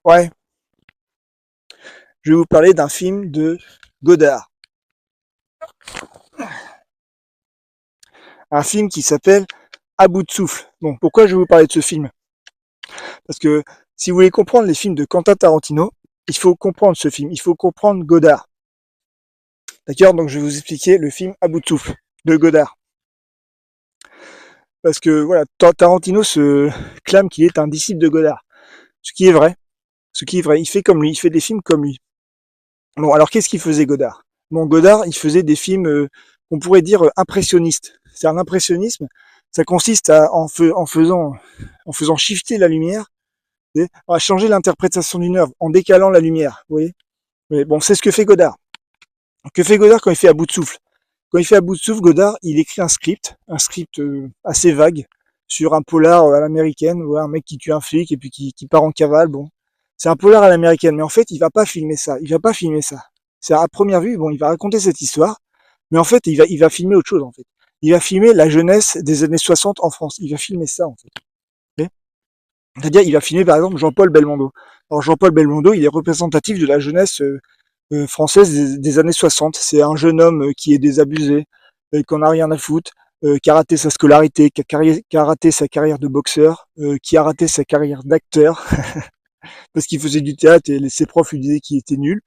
Ouais, je vais vous parler d'un film de Godard. Un film qui s'appelle À bout de souffle. Bon, pourquoi je vais vous parler de ce film? Parce que si vous voulez comprendre les films de Quentin Tarantino, il faut comprendre ce film, il faut comprendre Godard. D'accord? Donc je vais vous expliquer le film À bout de souffle de Godard. Parce que voilà, Tarantino se clame qu'il est un disciple de Godard. Ce qui est vrai. Ce qui est vrai. Il fait comme lui, il fait des films comme lui. Bon, alors qu'est-ce qu'il faisait Godard? Bon, Godard, il faisait des films, on pourrait dire impressionnistes. C'est un impressionnisme, ça consiste en faisant shifter la lumière, à changer l'interprétation d'une œuvre, en décalant la lumière. Vous voyez? Mais bon, c'est ce que fait Godard. Que fait Godard quand il fait à bout de souffle? Quand il fait à bout de souffle, Godard, il écrit un script assez vague, sur un polar à l'américaine, ou un mec qui tue un flic et puis qui part en cavale. Bon, c'est un polar à l'américaine, mais en fait, il va pas filmer ça. Il va pas filmer ça. C'est à première vue, bon, il va raconter cette histoire, mais en fait, il va filmer autre chose en fait. Il va filmer la jeunesse des années 60 en France. Il va filmer ça en fait. Okay. C'est-à-dire, il va filmer par exemple Jean-Paul Belmondo. Alors Jean-Paul Belmondo, il est représentatif de la jeunesse française des années 60. C'est un jeune homme qui est désabusé, qui en a rien à foutre, qui a raté sa scolarité, qui a raté sa carrière de boxeur, qui a raté sa carrière d'acteur parce qu'il faisait du théâtre et ses profs lui disaient qu'il était nul.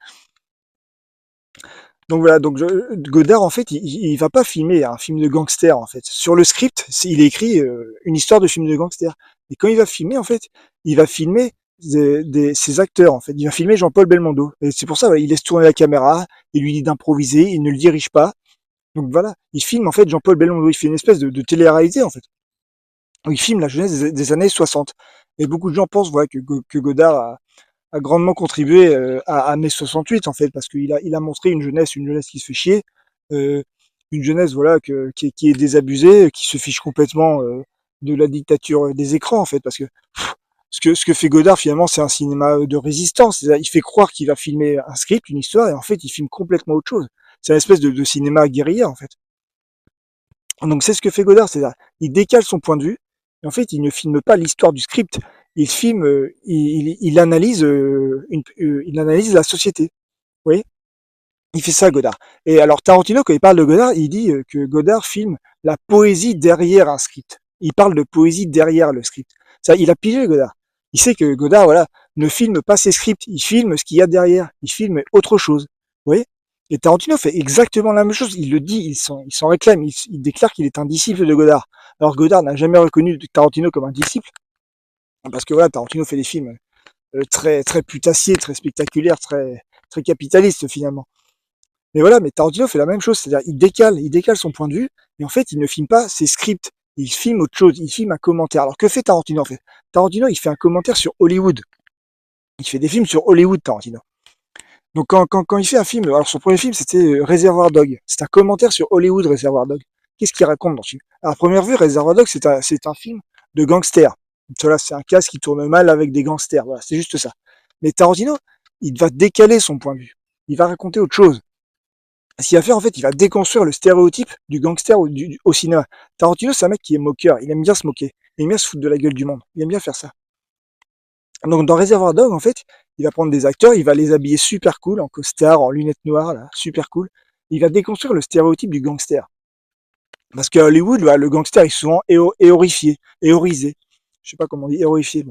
Donc voilà, Godard en fait, il va pas filmer un film de gangster en fait. Sur le script, il écrit une histoire de film de gangster. Et quand il va filmer en fait, il va filmer ses acteurs en fait. Il va filmer Jean-Paul Belmondo. Et c'est pour ça, voilà, il laisse tourner la caméra, il lui dit d'improviser, il ne le dirige pas. Donc voilà, il filme en fait Jean-Paul Belmondo. Il fait une espèce de télé-réalité en fait. Il filme la jeunesse des années 60. Et beaucoup de gens pensent voilà, que Godard a grandement contribué à mai 68 en fait, parce qu'il a montré une jeunesse qui se fait chier, une jeunesse voilà qui est désabusée, qui se fiche complètement de la dictature des écrans en fait, parce que ce que fait Godard finalement c'est un cinéma de résistance, il fait croire qu'il va filmer un script, une histoire, et en fait il filme complètement autre chose. C'est une espèce de cinéma guérilla en fait. Donc c'est ce que fait Godard, c'est-à-dire il décale son point de vue, et en fait il ne filme pas l'histoire du script, il filme, il analyse la société. Vous voyez? Il fait ça Godard. Et alors Tarantino, quand il parle de Godard, il dit que Godard filme la poésie derrière un script. Il parle de poésie derrière le script. Ça, il a pigé Godard. Il sait que Godard, voilà, ne filme pas ses scripts, il filme ce qu'il y a derrière, il filme autre chose. Vous voyez? Et Tarantino fait exactement la même chose. Il le dit, il s'en réclame, il déclare qu'il est un disciple de Godard. Alors Godard n'a jamais reconnu Tarantino comme un disciple, parce que voilà, Tarantino fait des films très putassiers, très spectaculaires, très capitalistes finalement. Mais voilà, mais Tarantino fait la même chose, c'est-à-dire il décale son point de vue, et en fait, il ne filme pas ses scripts, il filme autre chose, il filme un commentaire. Alors que fait Tarantino en fait? Tarantino, il fait un commentaire sur Hollywood. Il fait des films sur Hollywood, Tarantino. Donc quand il fait un film, alors son premier film c'était Reservoir Dog. C'est un commentaire sur Hollywood, Reservoir Dog. Qu'est-ce qu'il raconte dans ce film? À première vue, Reservoir Dog, c'est un film de gangsters. Voilà, c'est un casse qui tourne mal avec des gangsters. Voilà, c'est juste ça. Mais Tarantino, il va décaler son point de vue. Il va raconter autre chose. Ce qu'il va faire, en fait, il va déconstruire le stéréotype du gangster au cinéma. Tarantino, c'est un mec qui est moqueur. Il aime bien se moquer. Il aime bien se foutre de la gueule du monde. Il aime bien faire ça. Donc, dans Reservoir Dog, en fait, il va prendre des acteurs, il va les habiller super cool, en costard, en lunettes noires, là, super cool. Il va déconstruire le stéréotype du gangster. Parce qu'à Hollywood, le gangster est souvent éorisé. Je sais pas comment on dit, éorifié.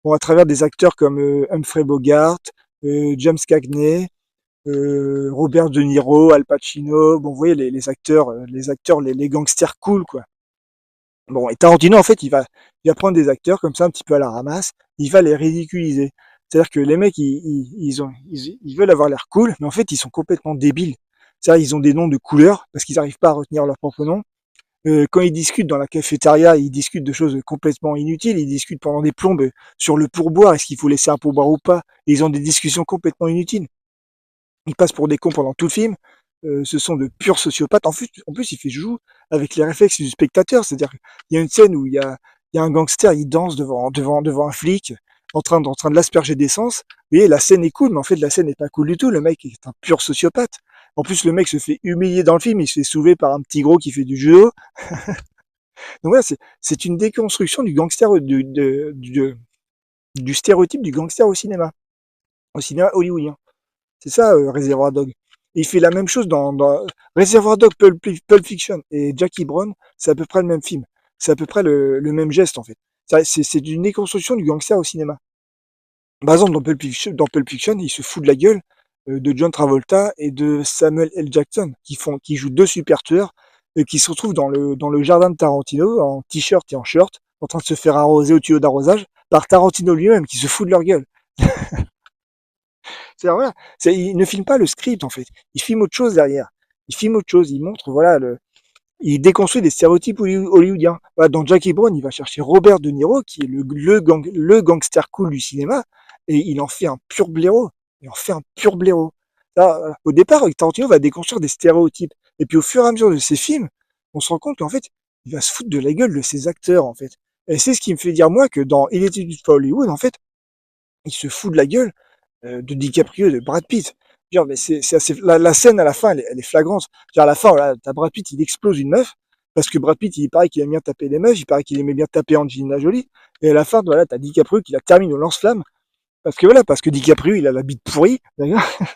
Bon, à travers des acteurs comme Humphrey Bogart, James Cagney, Robert De Niro, Al Pacino, bon, vous voyez les gangsters cool, quoi. Bon, et Tarantino, en fait, il va prendre des acteurs comme ça, un petit peu à la ramasse, il va les ridiculiser. C'est-à-dire que les mecs, ils veulent avoir l'air cool, mais en fait, ils sont complètement débiles. C'est-à-dire, ils ont des noms de couleurs, parce qu'ils n'arrivent pas à retenir leur propre nom. Quand ils discutent dans la cafétéria, ils discutent de choses complètement inutiles, ils discutent pendant des plombes sur le pourboire, est-ce qu'il faut laisser un pourboire ou pas, et ils ont des discussions complètement inutiles. Ils passent pour des cons pendant tout le film. Ce sont de purs sociopathes. En plus, il fait joue avec les réflexes du spectateur. C'est-à-dire qu'il y a une scène où il y a un gangster, il danse devant un flic, en train de l'asperger d'essence. Vous voyez, la scène est cool, mais en fait, la scène n'est pas cool du tout. Le mec est un pur sociopathe. En plus, le mec se fait humilier dans le film. Il se fait soulever par un petit gros qui fait du judo. Donc voilà, c'est une déconstruction du gangster, du stéréotype du gangster au cinéma hollywoodien. C'est ça, Reservoir Dog. Et il fait la même chose dans Reservoir Dog, Pulp Fiction et Jackie Brown, c'est à peu près le même film. C'est à peu près le même geste, en fait. C'est une déconstruction du gangster au cinéma. Par exemple, dans Pulp Fiction, il se fout de la gueule de John Travolta et de Samuel L. Jackson, qui jouent deux super tueurs, et qui se retrouvent dans le jardin de Tarantino, en t-shirt et en short, en train de se faire arroser au tuyau d'arrosage, par Tarantino lui-même, qui se fout de leur gueule. Voilà, il ne filme pas le script, en fait. Il filme autre chose derrière. Il filme autre chose. Il montre, voilà, il déconstruit des stéréotypes hollywoodiens. Voilà, dans Jackie Brown, il va chercher Robert De Niro, qui est le gangster cool du cinéma, et il en fait un pur blaireau. Il en fait un pur blaireau. Là, voilà. Au départ, Tarantino va déconstruire des stéréotypes. Et puis au fur et à mesure de ses films, on se rend compte qu'en fait, il va se foutre de la gueule de ses acteurs, en fait. Et c'est ce qui me fait dire, moi, que dans Il était une fois Hollywood, en fait, il se fout de la gueule de DiCaprio et de Brad Pitt. Genre, mais c'est assez, la scène à la fin, elle est flagrante. Genre, à la fin, voilà, t'as Brad Pitt, il explose une meuf, parce que Brad Pitt, il paraît qu'il aime bien taper les meufs, il paraît qu'il aimait bien taper Angelina Jolie, et à la fin, voilà, t'as DiCaprio qui la termine au lance-flamme, parce que DiCaprio, il a la bite pourrie, d'ailleurs, il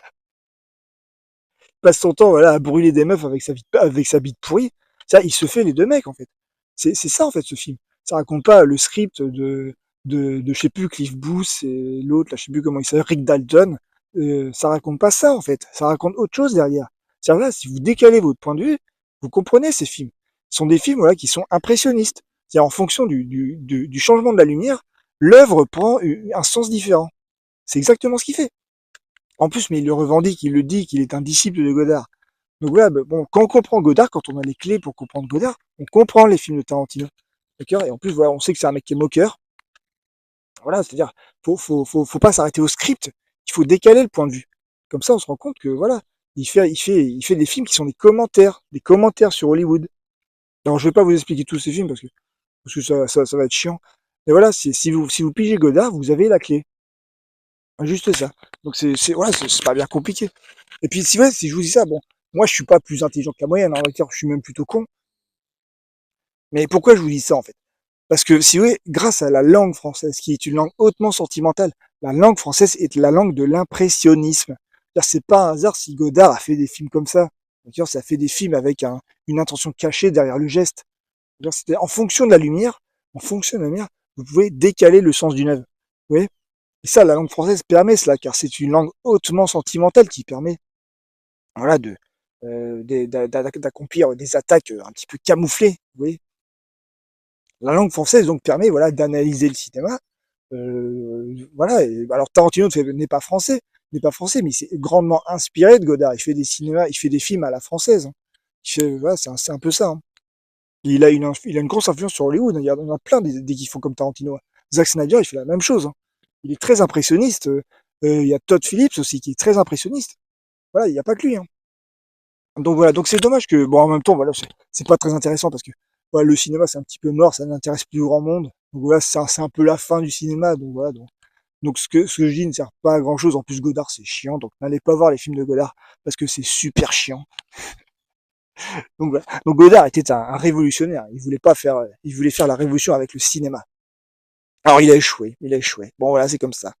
passe son temps, voilà, à brûler des meufs avec sa bite pourrie. Ça, il se fait les deux mecs, en fait. C'est ça, en fait, ce film. Ça raconte pas le script de je sais plus, Cliff Booth et l'autre, là, je sais plus comment il s'appelle, Rick Dalton. Ça raconte pas ça, en fait. Ça raconte autre chose derrière. C'est-à-dire là, si vous décalez votre point de vue, vous comprenez ces films. Ce sont des films, voilà, qui sont impressionnistes. C'est-à-dire, en fonction du changement de la lumière, l'œuvre prend un sens différent. C'est exactement ce qu'il fait. En plus, mais il le revendique, il le dit qu'il est un disciple de Godard. Donc voilà, bah, bon, quand on comprend Godard, quand on a les clés pour comprendre Godard, on comprend les films de Tarantino. D'accord. Et en plus, voilà, on sait que c'est un mec qui est moqueur. Voilà, c'est-à-dire, faut pas s'arrêter au script. Il faut décaler le point de vue. Comme ça, on se rend compte que voilà, il fait des films qui sont des commentaires sur Hollywood. Alors, je vais pas vous expliquer tous ces films parce que ça va être chiant. Mais voilà, si vous pigez Godard, vous avez la clé. Juste ça. Donc voilà, c'est pas bien compliqué. Et puis, si je vous dis ça, bon, moi, je suis pas plus intelligent que la moyenne, en réalité, je suis même plutôt con. Mais pourquoi je vous dis ça, en fait? Parce que, si vous voulez, grâce à la langue française, qui est une langue hautement sentimentale, la langue française est la langue de l'impressionnisme. C'est pas un hasard si Godard a fait des films comme ça. Ça fait des films avec une intention cachée derrière le geste. C'était en fonction de la lumière, vous pouvez décaler le sens d'une œuvre. Vous voyez? Et ça, la langue française permet cela, car c'est une langue hautement sentimentale qui permet, voilà, d'accomplir des attaques un petit peu camouflées. Vous voyez? La langue française donc permet, voilà, d'analyser le cinéma. Voilà. Et, alors Tarantino n'est pas français, mais il s'est grandement inspiré de Godard. Il fait des films à la française. Voilà, c'est un peu ça. Hein. Il a une grosse influence sur Hollywood. Il y en a plein des qui font comme Tarantino. Zack Snyder, il fait la même chose. Hein. Il est très impressionniste. Il y a Todd Phillips aussi qui est très impressionniste. Voilà, il n'y a pas que lui. Hein. Donc voilà, donc c'est dommage que, bon, en même temps, voilà, c'est pas très intéressant parce que voilà, le cinéma c'est un petit peu mort, ça n'intéresse plus grand monde. Donc voilà, c'est un peu la fin du cinéma. Donc voilà, donc ce que je dis ne sert pas à grand chose. En plus, Godard c'est chiant, donc n'allez pas voir les films de Godard parce que c'est super chiant. Donc voilà. Donc Godard était un révolutionnaire. Il voulait faire la révolution avec le cinéma. Alors il a échoué. Bon voilà, c'est comme ça.